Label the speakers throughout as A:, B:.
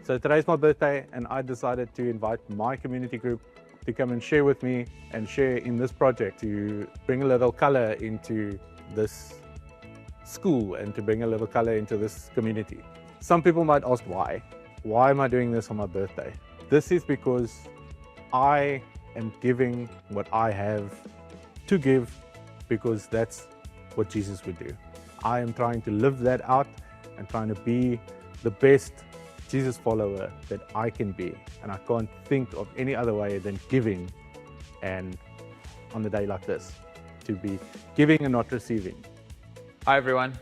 A: So today's my birthday, and I decided to invite my community group to come and share with me and share in this project to bring a little color into this school and to bring a little color into this community. Some people might ask why. Why am I doing this on my birthday? This is because I am giving what I have to give, because that's what Jesus would do. I am trying to live that out and trying to be the best Jesus follower that I can be. And I can't think of any other way than giving, and on a day like this, to be giving and not receiving.
B: Hi everyone,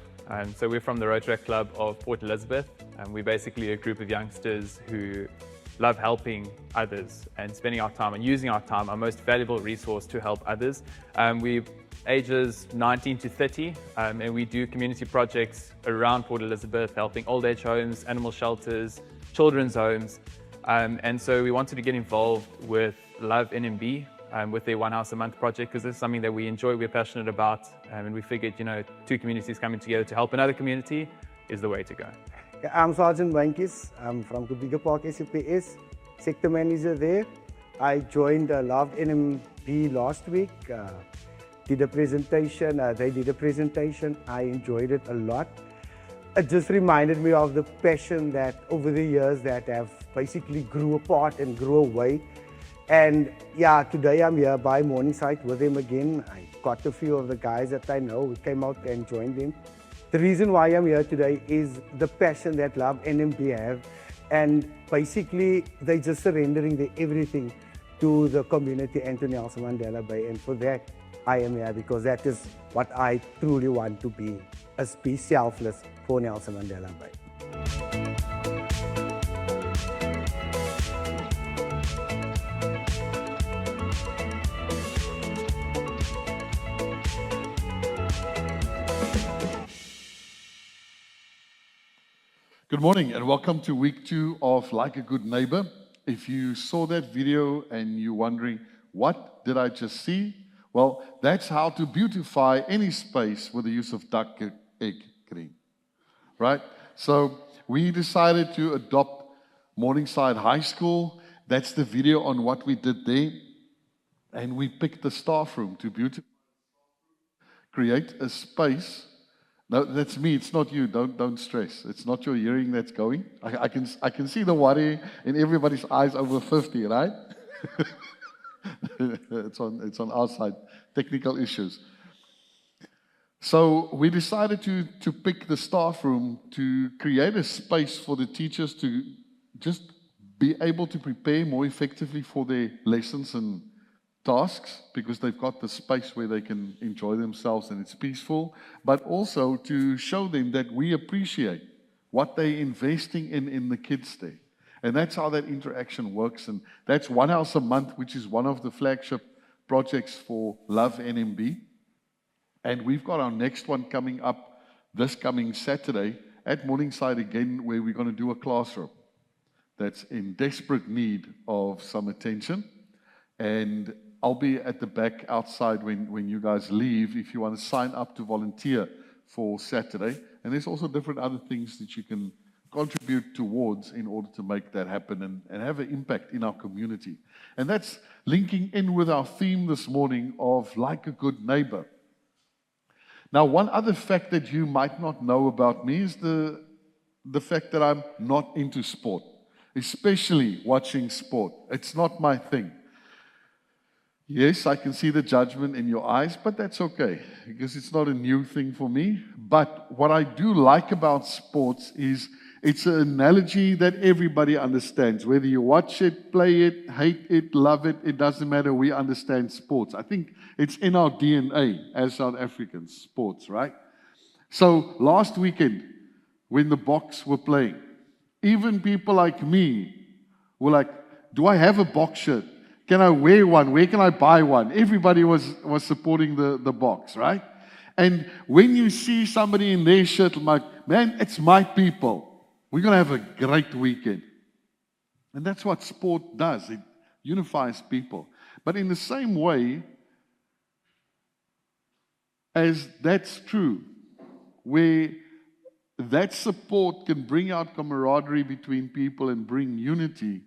B: so we're from the Rotary Club of Port Elizabeth, and we're basically a group of youngsters who love helping others and spending our time and using our time, our most valuable resource, to help others. We're ages 19 to 30, and we do community projects around Port Elizabeth, helping old age homes, animal shelters, children's homes. And so we wanted to get involved with Love NMB, with their One House a Month project, because this is something that we enjoy, we're passionate about, and we figured, two communities coming together to help another community is the way to go.
C: I'm Sergeant Wankis. I'm from Kubiga Park SAPS, sector manager there. I joined Love NMB last week. Did a presentation, they did a presentation. I enjoyed it a lot. It just reminded me of the passion that over the years that have basically grew apart and grew away. And yeah, today I'm here by Morningside with them again. I got a few of the guys that I know. We came out and joined them. The reason why I'm here today is the passion that Love NMB have. And basically, they're just surrendering their everything to the community and to Nelson Mandela Bay. And for that, I am here, because that is what I truly want to be selfless for Nelson Mandela Bay.
D: Good morning and welcome to week 2 of Like a Good Neighbor. If you saw that video and you're wondering, what did I just see? Well, that's how to beautify any space with the use of duck egg green, right? So we decided to adopt Morningside High School. That's the video on what we did there. And we picked the staff room to create a space. No, that's me, it's not you, don't stress. It's not your hearing that's going. I can see the worry in everybody's eyes over 50, right? It's on our side, technical issues. So we decided to pick the staff room to create a space for the teachers to just be able to prepare more effectively for their lessons and tasks, because they've got the space where they can enjoy themselves and it's peaceful, but also to show them that we appreciate what they're investing in the kids there. And that's how that interaction works. And that's One House a Month, which is one of the flagship projects for Love NMB. And we've got our next one coming up this coming Saturday at Morningside again, where we're going to do a classroom that's in desperate need of some attention. And I'll be at the back outside when you guys leave if you want to sign up to volunteer for Saturday. And there's also different other things that you can contribute towards in order to make that happen and have an impact in our community. And that's linking in with our theme this morning of Like a Good Neighbor. Now, one other fact that you might not know about me is the fact that I'm not into sport, especially watching sport. It's not my thing. Yes, I can see the judgment in your eyes, but that's okay, because it's not a new thing for me. But what I do like about sports is it's an analogy that everybody understands. Whether you watch it, play it, hate it, love it, it doesn't matter. We understand sports. I think it's in our DNA as South Africans, sports, right? So last weekend, when the Boks were playing, even people like me were like, do I have a Boks shirt? Can I wear one? Where can I buy one? Everybody was supporting the Boks, right? And when you see somebody in their shirt, I'm like, man, it's my people. We're going to have a great weekend. And that's what sport does. It unifies people. But in the same way as that's true, where that support can bring out camaraderie between people and bring unity,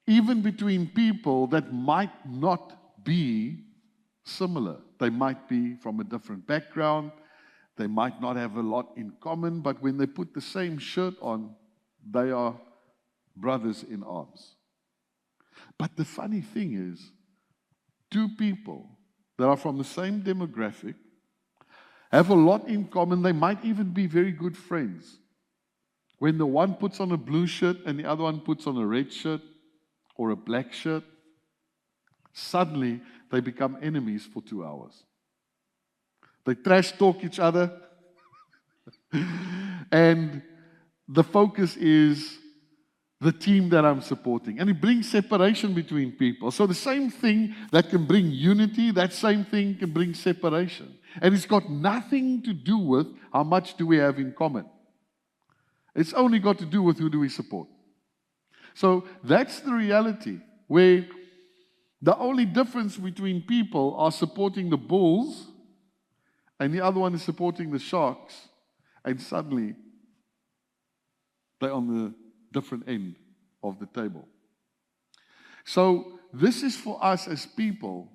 D: even between people that might not be similar. They might be from a different background. They might not have a lot in common, but when they put the same shirt on, they are brothers in arms. But the funny thing is, two people that are from the same demographic have a lot in common. They might even be very good friends. When the one puts on a blue shirt and the other one puts on a red shirt or a black shirt, suddenly they become enemies for 2 hours. They trash talk each other, and the focus is the team that I'm supporting. And it brings separation between people. So the same thing that can bring unity, that same thing can bring separation. And it's got nothing to do with how much do we have in common. It's only got to do with who do we support. So that's the reality, where the only difference between people are supporting the Bulls and the other one is supporting the Sharks, and suddenly they're on the different end of the table. So this is for us as people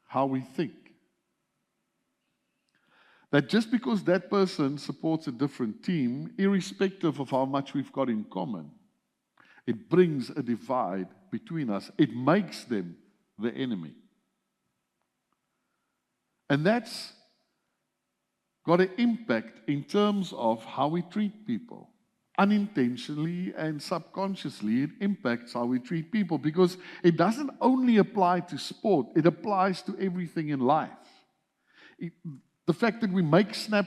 D: how we think. That just because that person supports a different team, irrespective of how much we've got in common, it brings a divide between us. It makes them the enemy. And that's got an impact in terms of how we treat people. Unintentionally and subconsciously, it impacts how we treat people, because it doesn't only apply to sport, it applies to everything in life. The fact that we make snap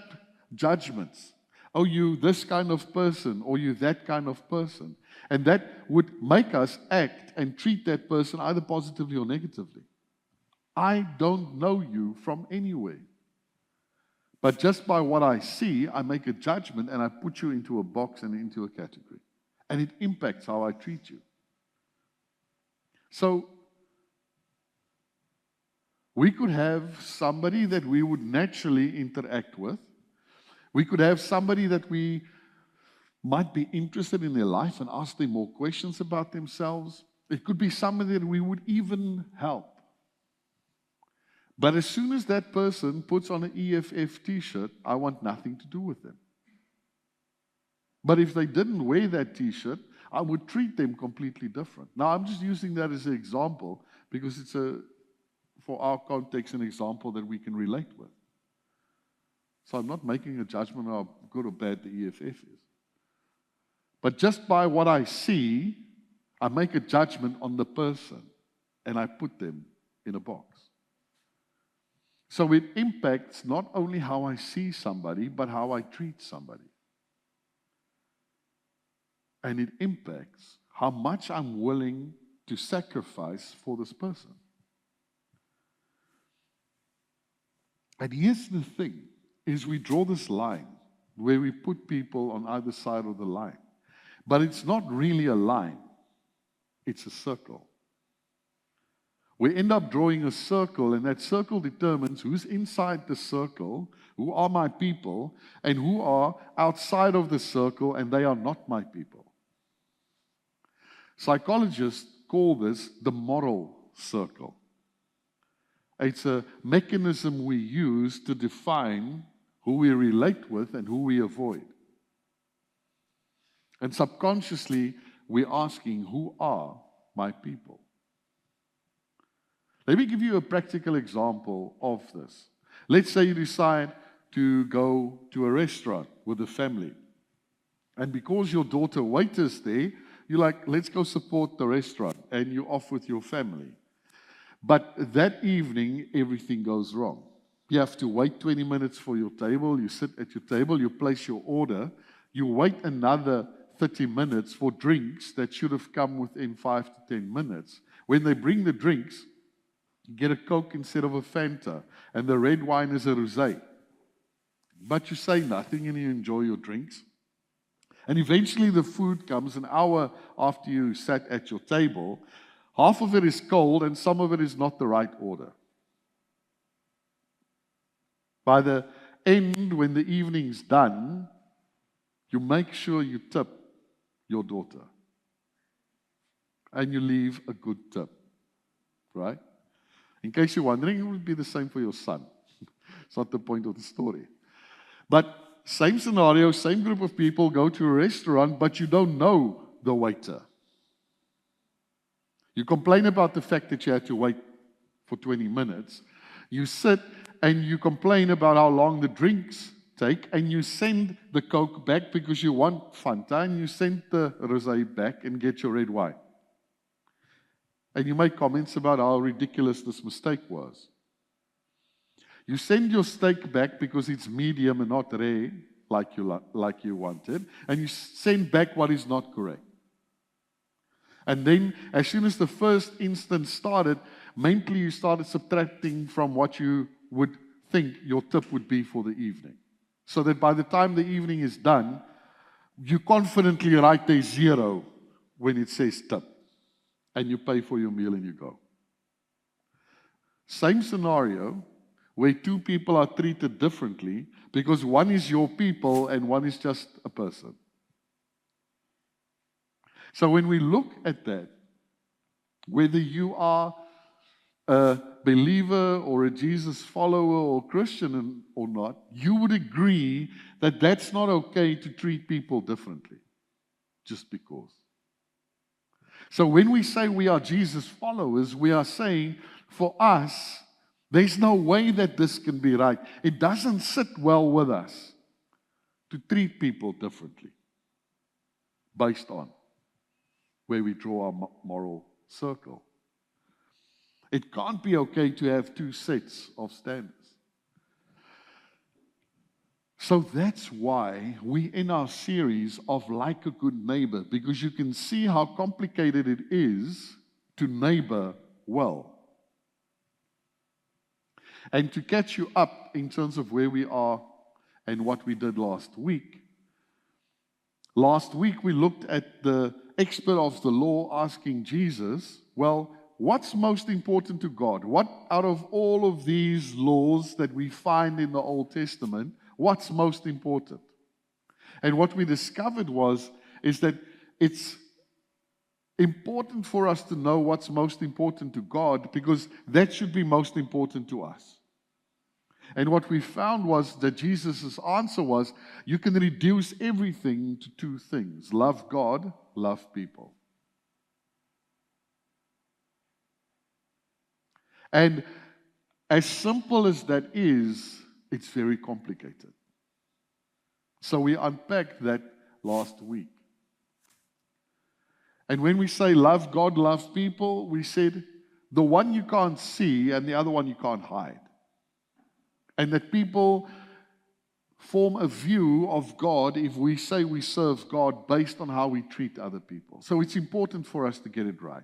D: judgments. Oh, you this kind of person, or you that kind of person. And that would make us act and treat that person either positively or negatively. I don't know you from anywhere. But just by what I see, I make a judgment and I put you into a box and into a category. And it impacts how I treat you. So, we could have somebody that we would naturally interact with. We could have somebody that we might be interested in their life and ask them more questions about themselves. It could be somebody that we would even help. But as soon as that person puts on an EFF t-shirt, I want nothing to do with them. But if they didn't wear that t-shirt, I would treat them completely different. Now, I'm just using that as an example because it's for our context, an example that we can relate with. So I'm not making a judgment on how good or bad the EFF is. But just by what I see, I make a judgment on the person and I put them in a box. So it impacts not only how I see somebody, but how I treat somebody. And it impacts how much I'm willing to sacrifice for this person. And here's the thing, is we draw this line where we put people on either side of the line. But it's not really a line, it's a circle. We end up drawing a circle, and that circle determines who's inside the circle, who are my people, and who are outside of the circle, and they are not my people. Psychologists call this the moral circle. It's a mechanism we use to define who we relate with and who we avoid. And subconsciously, we're asking, who are my people? Let me give you a practical example of this. Let's say you decide to go to a restaurant with a family. And because your daughter waiters there, you're like, let's go support the restaurant. And you're off with your family. But that evening, everything goes wrong. You have to wait 20 minutes for your table. You sit at your table. You place your order. You wait another 30 minutes for drinks that should have come within 5 to 10 minutes. When they bring the drinks, you get a Coke instead of a Fanta, and the red wine is a rosé. But you say nothing and you enjoy your drinks. And eventually the food comes an hour after you sat at your table. Half of it is cold and some of it is not the right order. By the end, when the evening's done, you make sure you tip your daughter. And you leave a good tip. Right? In case you're wondering, it would be the same for your son. It's not the point of the story. But same scenario, same group of people go to a restaurant, but you don't know the waiter. You complain about the fact that you had to wait for 20 minutes. You sit and you complain about how long the drinks take, and you send the Coke back because you want Fanta, and you send the rosé back and get your red wine. And you make comments about how ridiculous this mistake was. You send your steak back because it's medium and not rare, like you wanted, and you send back what is not correct. And then, as soon as the first instance started, mentally you started subtracting from what you would think your tip would be for the evening. So that by the time the evening is done, you confidently write there 0 when it says tip. And you pay for your meal and you go. Same scenario where two people are treated differently because one is your people and one is just a person. So when we look at that, whether you are a believer or a Jesus follower or Christian or not, you would agree that that's not okay to treat people differently just because. So when we say we are Jesus followers, we are saying for us, there's no way that this can be right. It doesn't sit well with us to treat people differently based on where we draw our moral circle. It can't be okay to have two sets of standards. So that's why we in our series of Like a Good Neighbor, because you can see how complicated it is to neighbor well. And to catch you up in terms of where we are and what we did last week. Last week we looked at the expert of the law asking Jesus, well, what's most important to God? What out of all of these laws that we find in the Old Testament, what's most important? And what we discovered is that it's important for us to know what's most important to God because that should be most important to us. And what we found was that Jesus' answer was, you can reduce everything to two things. Love God, love people. And as simple as that is, it's very complicated. So we unpacked that last week. And when we say love God, love people, we said the one you can't see and the other one you can't hide. And that people form a view of God if we say we serve God based on how we treat other people. So it's important for us to get it right.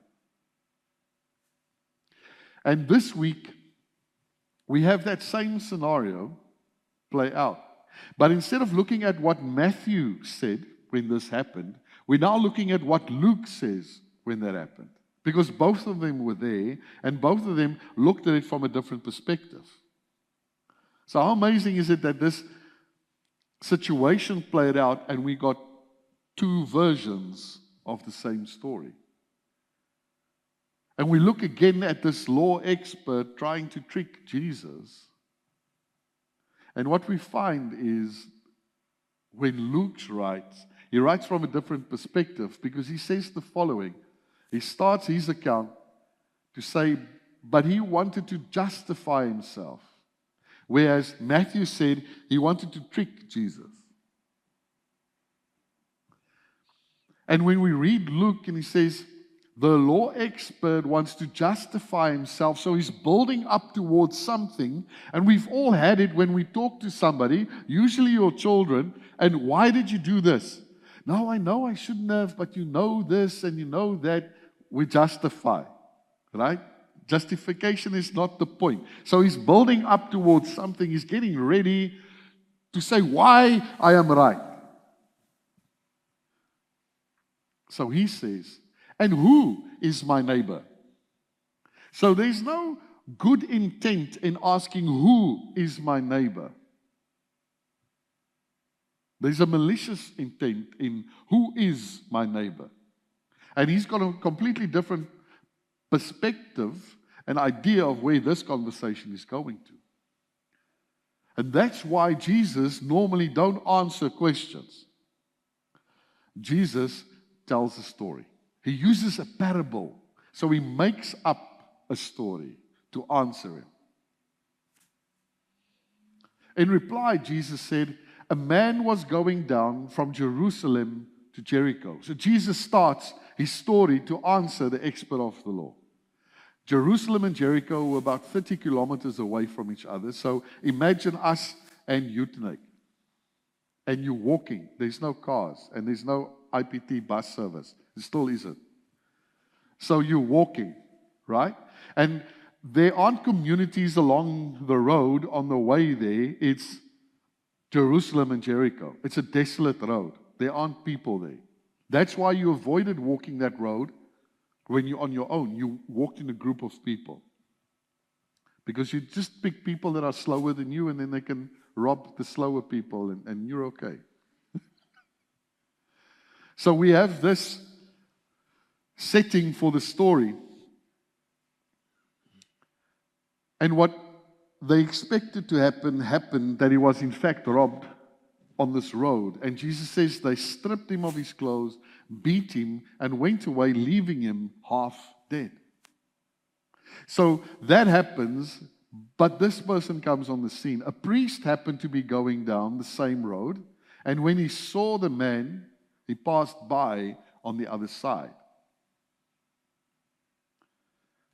D: And this week, we have that same scenario play out. But instead of looking at what Matthew said when this happened, we're now looking at what Luke says when that happened. Because both of them were there, and both of them looked at it from a different perspective. So how amazing is it that this situation played out and we got two versions of the same story? And we look again at this law expert trying to trick Jesus. And what we find is when Luke writes, he writes from a different perspective because he says the following. He starts his account to say, but he wanted to justify himself. Whereas Matthew said he wanted to trick Jesus. And when we read Luke and he says, the law expert wants to justify himself, so he's building up towards something, and we've all had it when we talk to somebody, usually your children, and why did you do this? No, I know I shouldn't have, but you know this and you know that, we justify, right? Justification is not the point. So he's building up towards something. He's getting ready to say why I am right. So he says, and who is my neighbor? So there's no good intent in asking who is my neighbor. There's a malicious intent in who is my neighbor. And he's got a completely different perspective and idea of where this conversation is going to. And that's why Jesus normally don't answer questions. Jesus tells a story. He uses a parable. So he makes up a story to answer him. In reply, Jesus said, a man was going down from Jerusalem to Jericho. So Jesus starts his story to answer the expert of the law. Jerusalem and Jericho were about 30 kilometers away from each other. So imagine us and Utenik. And you're walking. There's no cars and there's no IPT bus service. It still isn't. So you're walking, right? And there aren't communities along the road on the way there. It's Jerusalem and Jericho. It's a desolate road. There aren't people there. That's why you avoided walking that road when you're on your own. You walked in a group of people. Because you just pick people that are slower than you, and then they can rob the slower people, and you're okay. So we have this setting for the story. And what they expected to happen happened, that he was in fact robbed on this road. And Jesus says they stripped him of his clothes, beat him, and went away, leaving him half dead. So that happens, but this person comes on the scene. A priest happened to be going down the same road, and when he saw the man, he passed by on the other side.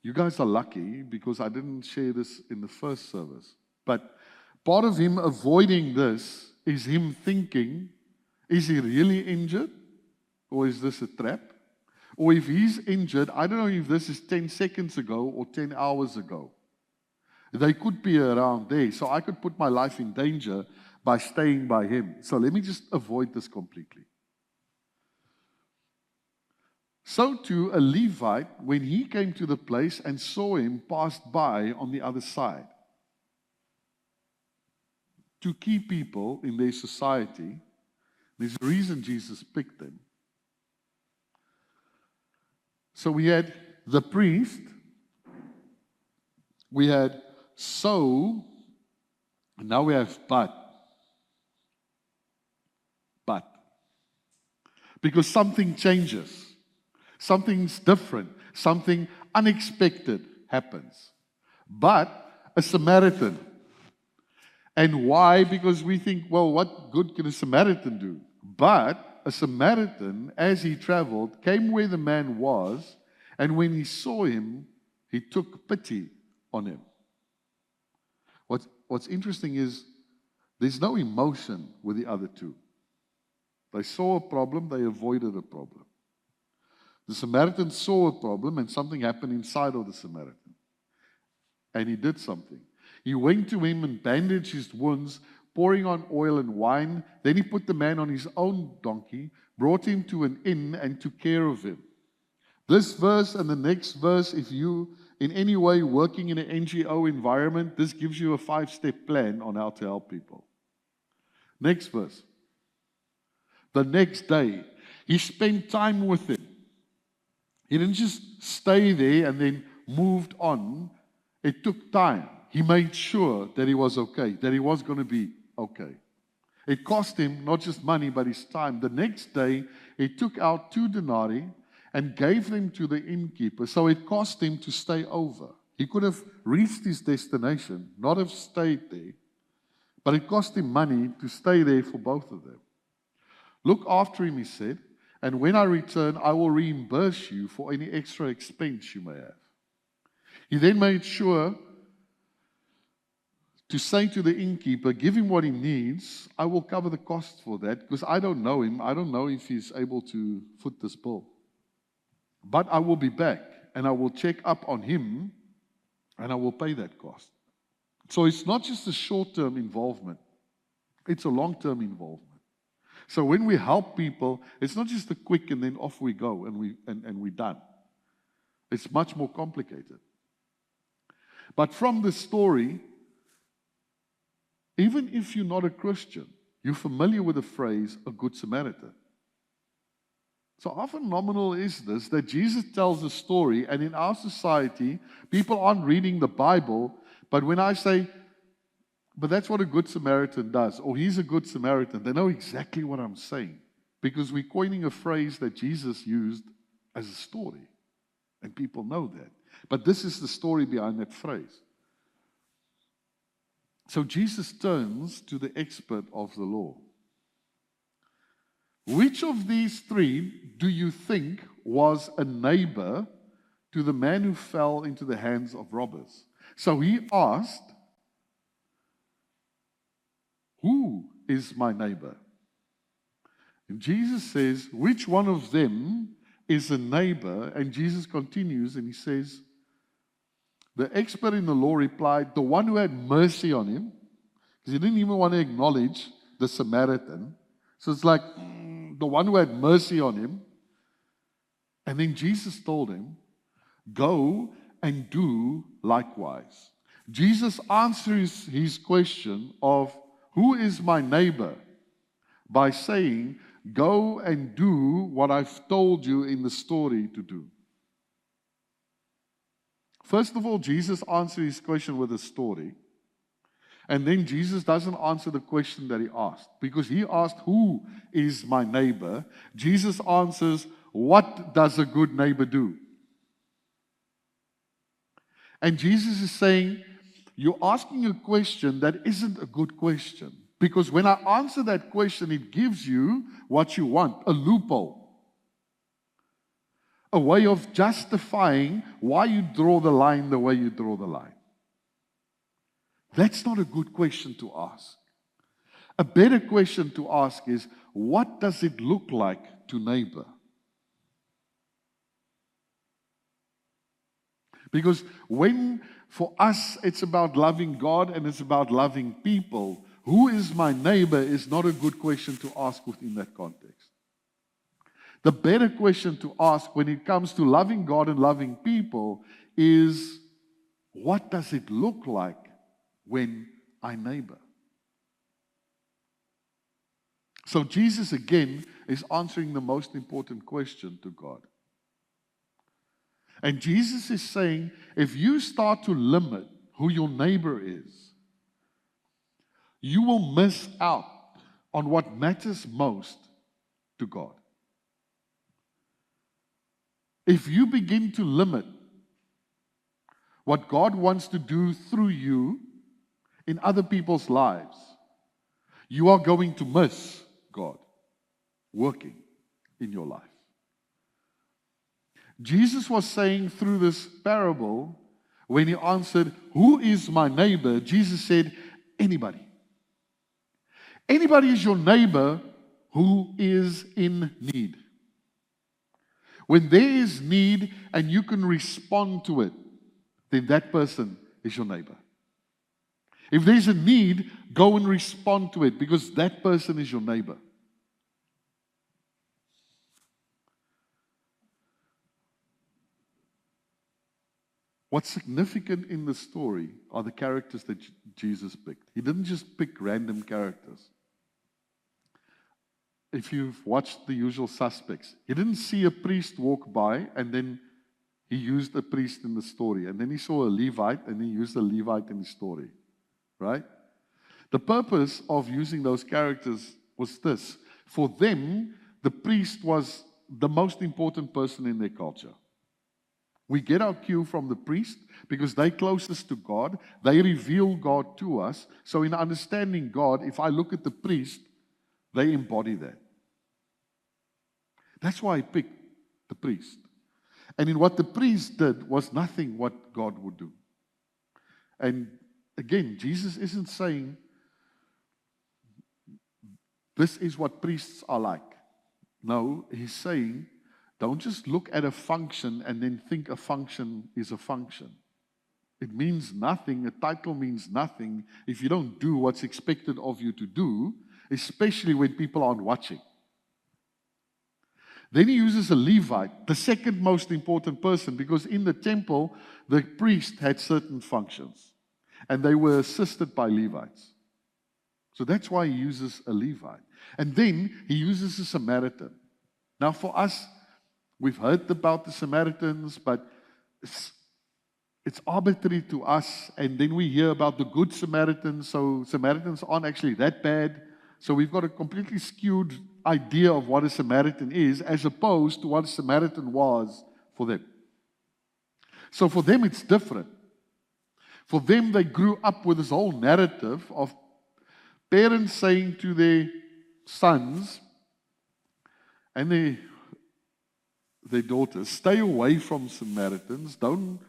D: You guys are lucky because I didn't share this in the first service. But part of him avoiding this is him thinking, is he really injured? Or is this a trap? Or if he's injured, I don't know if this is 10 seconds ago or 10 hours ago. They could be around there. So I could put my life in danger by staying by him. So let me just avoid this completely. So too, a Levite, when he came to the place and saw him, passed by on the other side. Two key people in their society, there's a reason Jesus picked them. So we had the priest, we had so, and now we have but. But. Because something changes. Something's different. Something unexpected happens. But a Samaritan. And why? Because we think, well, what good can a Samaritan do? But a Samaritan, as he traveled, came where the man was, and when he saw him, he took pity on him. What's interesting is there's no emotion with the other two. They saw a problem, they avoided a problem. The Samaritan saw a problem and something happened inside of the Samaritan. And he did something. He went to him and bandaged his wounds, pouring on oil and wine. Then he put the man on his own donkey, brought him to an inn and took care of him. This verse and the next verse, if you in any way working in an NGO environment, this gives you a 5-step plan on how to help people. Next verse. The next day, he spent time with him. He didn't just stay there and then moved on. It took time. He made sure that he was okay, that he was going to be okay. It cost him not just money, but his time. The next day, he took out 2 denarii and gave them to the innkeeper. So it cost him to stay over. He could have reached his destination, not have stayed there, but it cost him money to stay there for both of them. Look after him, he said, and when I return, I will reimburse you for any extra expense you may have. He then made sure to say to the innkeeper, give him what he needs. I will cover the cost for that because I don't know him. I don't know if he's able to foot this bill. But I will be back and I will check up on him and I will pay that cost. So it's not just a short-term involvement. It's a long-term involvement. So when we help people, it's not just a quick and then off we go and we're done. It's much more complicated. But from the story, even if you're not a Christian, you're familiar with the phrase, a good Samaritan. So how phenomenal is this, that Jesus tells a story, and in our society, people aren't reading the Bible, but when I say, but that's what a good Samaritan does, or he's a good Samaritan, they know exactly what I'm saying, because we're coining a phrase that Jesus used as a story, and people know that. But this is the story behind that phrase. So Jesus turns to the expert of the law. Which of these three do you think was a neighbor to the man who fell into the hands of robbers? So he asked, who is my neighbor? And Jesus says, which one of them is a neighbor? And Jesus continues and he says, the expert in the law replied, the one who had mercy on him, because he didn't even want to acknowledge the Samaritan. So it's like, the one who had mercy on him. And then Jesus told him, go and do likewise. Jesus answers his question of, who is my neighbor? By saying, go and do what I've told you in the story to do. First of all, Jesus answers his question with a story. And then Jesus doesn't answer the question that he asked. Because he asked, who is my neighbor? Jesus answers, what does a good neighbor do? And Jesus is saying, you're asking a question that isn't a good question. Because when I answer that question, it gives you what you want, a loophole. A way of justifying why you draw the line the way you draw the line. That's not a good question to ask. A better question to ask is, what does it look like to neighbor? Because when, for us, it's about loving God and it's about loving people, who is my neighbor is not a good question to ask within that context. The better question to ask when it comes to loving God and loving people is, what does it look like when I neighbor? So Jesus again is answering the most important question to God. And Jesus is saying, if you start to limit who your neighbor is, you will miss out on what matters most to God. If you begin to limit what God wants to do through you in other people's lives, you are going to miss God working in your life. Jesus was saying through this parable, when he answered, who is my neighbor? Jesus said, anybody. Anybody is your neighbor who is in need. When there is need and you can respond to it, then that person is your neighbor. If there's a need, go and respond to it because that person is your neighbor. What's significant in the story are the characters that Jesus picked. He didn't just pick random characters. If you've watched The Usual Suspects, he didn't see a priest walk by and then he used a priest in the story. And then he saw a Levite and he used a Levite in the story. Right? The purpose of using those characters was this. For them, the priest was the most important person in their culture. We get our cue from the priest because they're closest to God. They reveal God to us. So in understanding God, if I look at the priest, they embody that. That's why I picked the priest. And in what the priest did was nothing what God would do. And again, Jesus isn't saying this is what priests are like. No, he's saying don't just look at a function and then think a function is a function. It means nothing, a title means nothing if you don't do what's expected of you to do, especially when people aren't watching. Then he uses a Levite, the second most important person, because in the temple, the priest had certain functions, and they were assisted by Levites. So that's why he uses a Levite. And then he uses a Samaritan. Now for us, we've heard about the Samaritans, but it's arbitrary to us. And then we hear about the good Samaritans. So Samaritans aren't actually that bad. So we've got a completely skewed idea of what a Samaritan is, as opposed to what a Samaritan was for them. So for them, it's different. For them, they grew up with this whole narrative of parents saying to their sons and their daughters, stay away from Samaritans, don't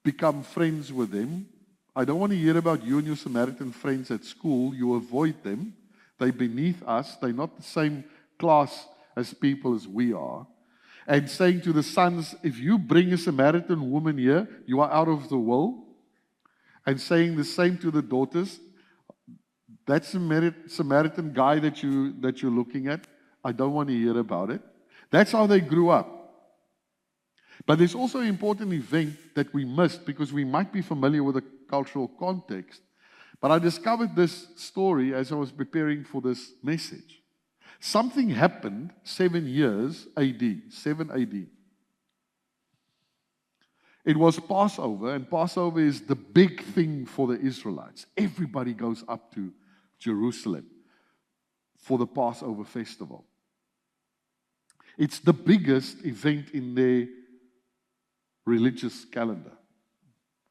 D: become friends with them. I don't want to hear about you and your Samaritan friends at school. You avoid them. They're beneath us. They're not the same class as people as we are. And saying to the sons, if you bring a Samaritan woman here, you are out of the will. And saying the same to the daughters, that Samaritan guy that you're looking at, I don't want to hear about it. That's how they grew up. But there's also an important event that we missed because we might be familiar with the cultural context. But I discovered this story as I was preparing for this message. Something happened 7 years AD, 7 AD. It was Passover, and Passover is the big thing for the Israelites. Everybody goes up to Jerusalem for the Passover festival. It's the biggest event in their religious calendar.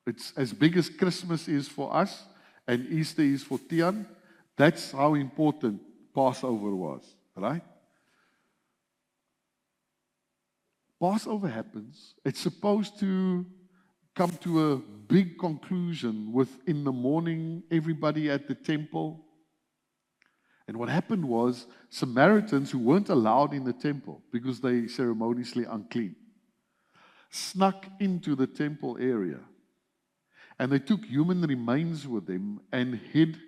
D: It's as big as Christmas is for us and Easter is for Tian. That's how important Passover was, right? Passover happens. It's supposed to come to a big conclusion with, in the morning, everybody at the temple. And what happened was, Samaritans who weren't allowed in the temple because they ceremoniously unclean, snuck into the temple area. And they took human remains with them and hid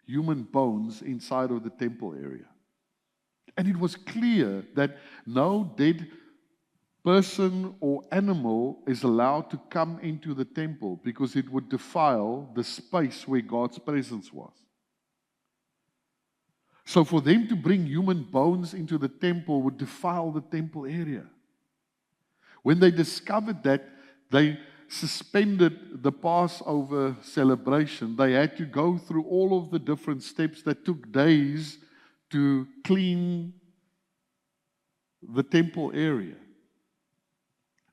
D: human bones inside of the temple area. And it was clear that no dead person or animal is allowed to come into the temple because it would defile the space where God's presence was. So for them to bring human bones into the temple would defile the temple area. When they discovered that, they suspended the Passover celebration. They had to go through all of the different steps that took days to clean the temple area.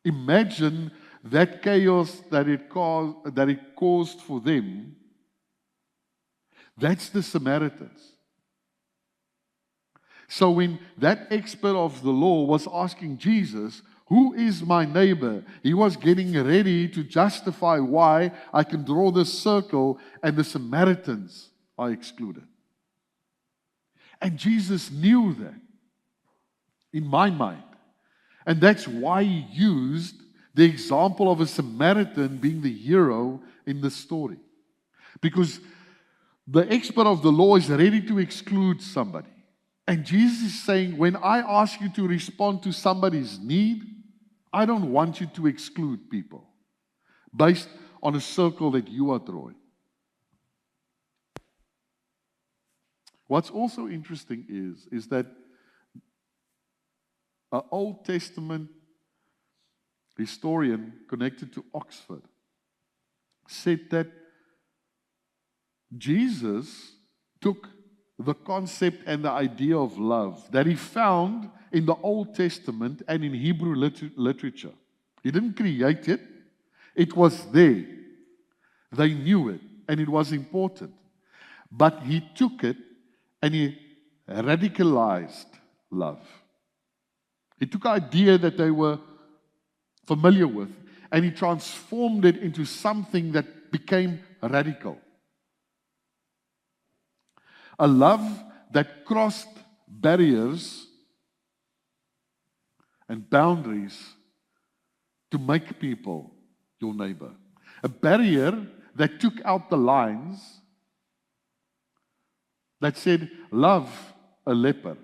D: Imagine that chaos that it caused for them. That's the Samaritans. So when that expert of the law was asking Jesus, who is my neighbor? He was getting ready to justify why I can draw this circle and the Samaritans are excluded. And Jesus knew that, in my mind. And that's why he used the example of a Samaritan being the hero in the story. Because the expert of the law is ready to exclude somebody. And Jesus is saying, when I ask you to respond to somebody's need, I don't want you to exclude people based on a circle that you are drawing. What's also interesting is that an Old Testament historian connected to Oxford said that Jesus took the concept and the idea of love that he found in the Old Testament and in Hebrew literature. He didn't create it. It was there. They knew it, and it was important. But he took it and he radicalized love. He took an idea that they were familiar with, and he transformed it into something that became radical. A love that crossed barriers and boundaries to make people your neighbor. A barrier that took out the lines that said, love a leper,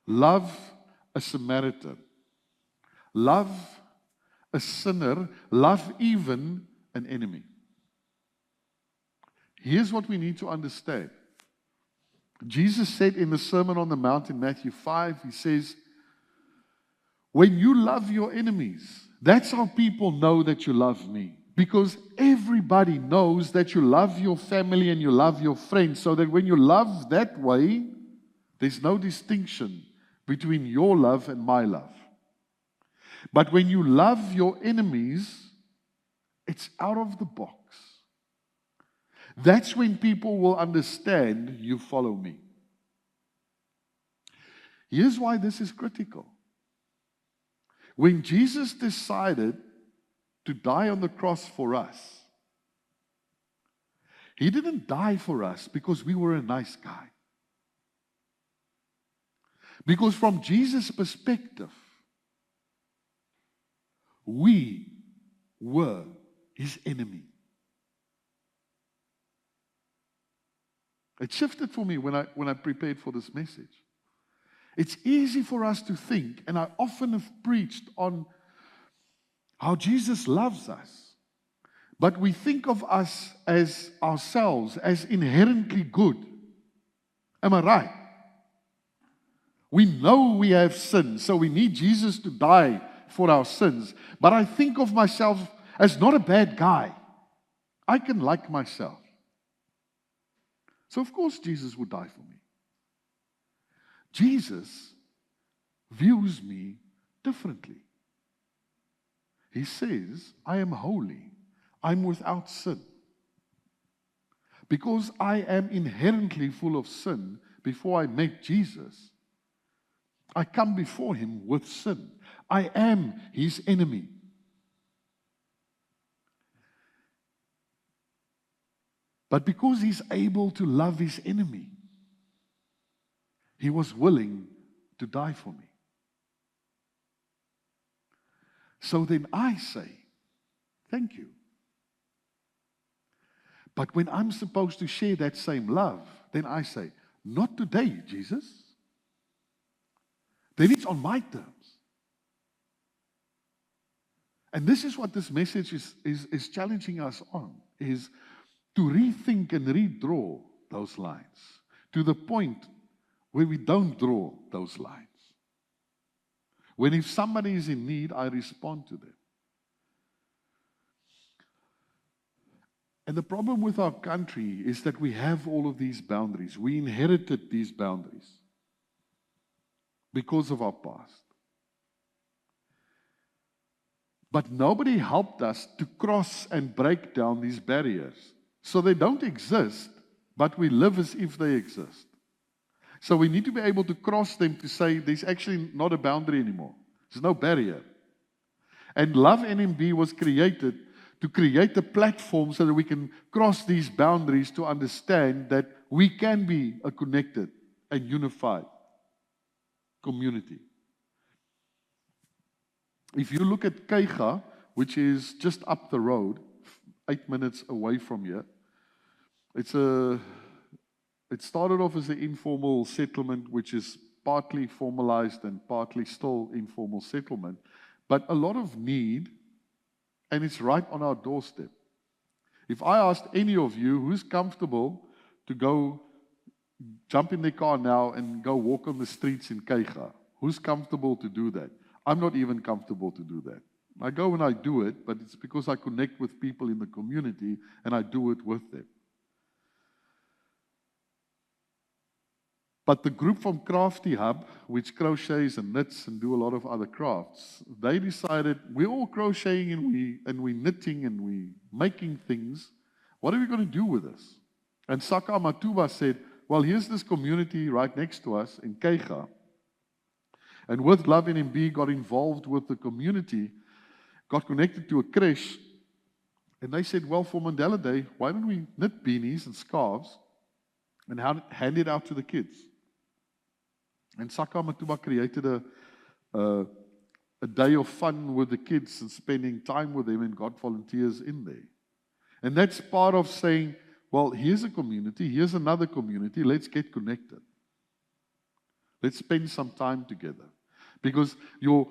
D: love a Samaritan, love a sinner, love even an enemy. Here's what we need to understand. Jesus said in the Sermon on the Mount in Matthew 5, he says, when you love your enemies, that's how people know that you love me. Because everybody knows that you love your family and you love your friends. So that when you love that way, there's no distinction between your love and my love. But when you love your enemies, it's out of the box. That's when people will understand you follow me. Here's why this is critical. When Jesus decided to die on the cross for us, He didn't die for us because we were a nice guy. Because from Jesus' perspective, we were His enemy. It shifted for me when I prepared for this message. It's easy for us to think, and I often have preached on how Jesus loves us. But we think of us as ourselves, as inherently good. Am I right? We know we have sinned, so we need Jesus to die for our sins. But I think of myself as not a bad guy. I can like myself. So of course Jesus would die for me. Jesus views me differently. He says, I am holy. I'm without sin. Because I am inherently full of sin, before I met Jesus, I come before Him with sin. I am His enemy. But because He's able to love His enemy, He was willing to die for me. So then I say, thank you. But when I'm supposed to share that same love, then I say, not today, Jesus. Then it's on my terms. And this is what this message is challenging us on, is to rethink and redraw those lines to the point where we don't draw those lines. When if somebody is in need, I respond to them. And the problem with our country is that we have all of these boundaries. We inherited these boundaries because of our past. But nobody helped us to cross and break down these barriers. So they don't exist, but we live as if they exist. So we need to be able to cross them to say there's actually not a boundary anymore. There's no barrier. And Love NMB was created to create a platform so that we can cross these boundaries to understand that we can be a connected and unified community. If you look at Keiga, which is just up the road, 8 minutes away from here, it started off as an informal settlement, which is partly formalized and partly still informal settlement, but a lot of need, and it's right on our doorstep. If I asked any of you who's comfortable to go jump in their car now and go walk on the streets in Keiga, who's comfortable to do that? I'm not even comfortable to do that. I go and I do it, but it's because I connect with people in the community and I do it with them. But the group from Crafty Hub, which crochets and knits and do a lot of other crafts, they decided, we're all crocheting and we're knitting and we're making things. What are we going to do with this? And Saka Matuba said, well, here's this community right next to us in Keiga. And with Love NMB, got involved with the community, got connected to a creche. And they said, well, for Mandela Day, why don't we knit beanies and scarves and hand it out to the kids? And Saka Matuba created a day of fun with the kids and spending time with them, and got volunteers in there. And that's part of saying, well, here's a community, here's another community, let's get connected. Let's spend some time together. Because your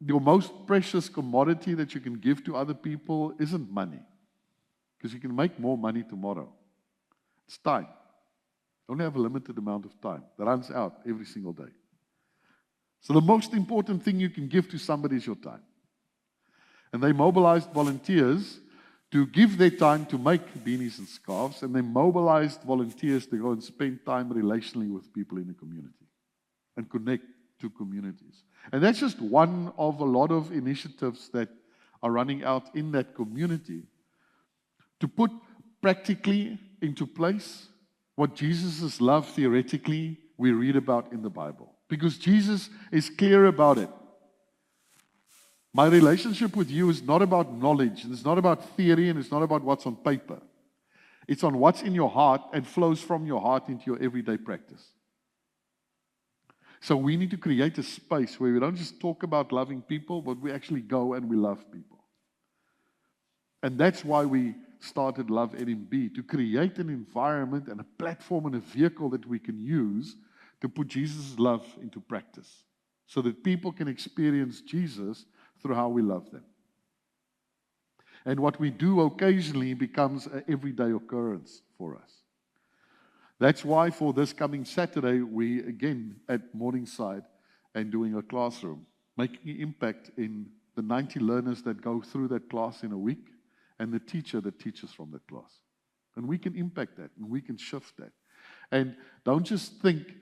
D: most precious commodity that you can give to other people isn't money. Because you can make more money tomorrow. It's time. You only have a limited amount of time that runs out every single day. So the most important thing you can give to somebody is your time. And they mobilized volunteers to give their time to make beanies and scarves, and they mobilized volunteers to go and spend time relationally with people in the community and connect to communities. And that's just one of a lot of initiatives that are running out in that community to put practically into place what Jesus' love theoretically we read about in the Bible. Because Jesus is clear about it. My relationship with you is not about knowledge, and it's not about theory, and it's not about what's on paper. It's on what's in your heart and flows from your heart into your everyday practice. So we need to create a space where we don't just talk about loving people, but we actually go and we love people. And that's why we started Love NMB, to create an environment and a platform and a vehicle that we can use to put Jesus' love into practice, so that people can experience Jesus through how we love them. And what we do occasionally becomes an everyday occurrence for us. That's why for this coming Saturday, we again at Morningside and doing a classroom, making an impact in the 90 learners that go through that class in a week, and the teacher that teaches from that class. And we can impact that, and we can shift that. And don't just think,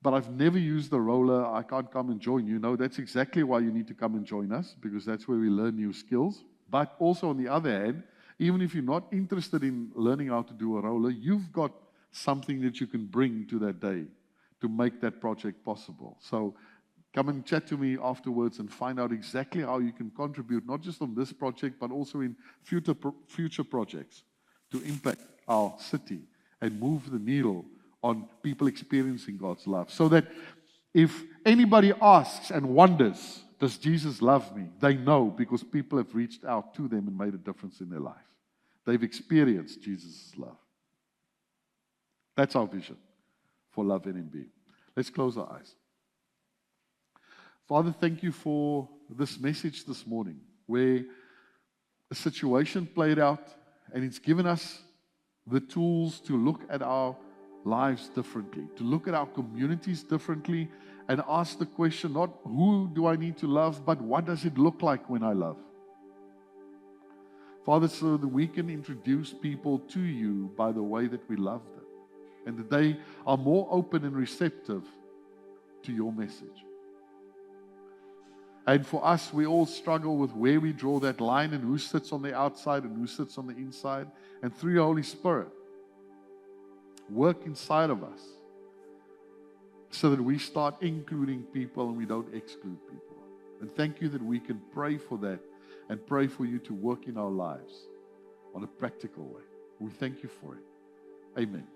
D: but I've never used the roller, I can't come and join you. No, that's exactly why you need to come and join us, because that's where we learn new skills. But also on the other hand, even if you're not interested in learning how to do a roller, you've got something that you can bring to that day to make that project possible. So come and chat to me afterwards and find out exactly how you can contribute, not just on this project, but also in future projects to impact our city and move the needle on people experiencing God's love. So that if anybody asks and wonders, does Jesus love me? They know, because people have reached out to them and made a difference in their life. They've experienced Jesus' love. That's our vision for Love NMB. Let's close our eyes. Father, thank you for this message this morning, where a situation played out and it's given us the tools to look at our lives differently, to look at our communities differently, and ask the question, not who do I need to love, but what does it look like when I love? Father, so that we can introduce people to you by the way that we love them, and that they are more open and receptive to your message. And for us, we all struggle with where we draw that line and who sits on the outside and who sits on the inside. And through your Holy Spirit, work inside of us so that we start including people and we don't exclude people. And thank you that we can pray for that and pray for you to work in our lives on a practical way. We thank you for it. Amen.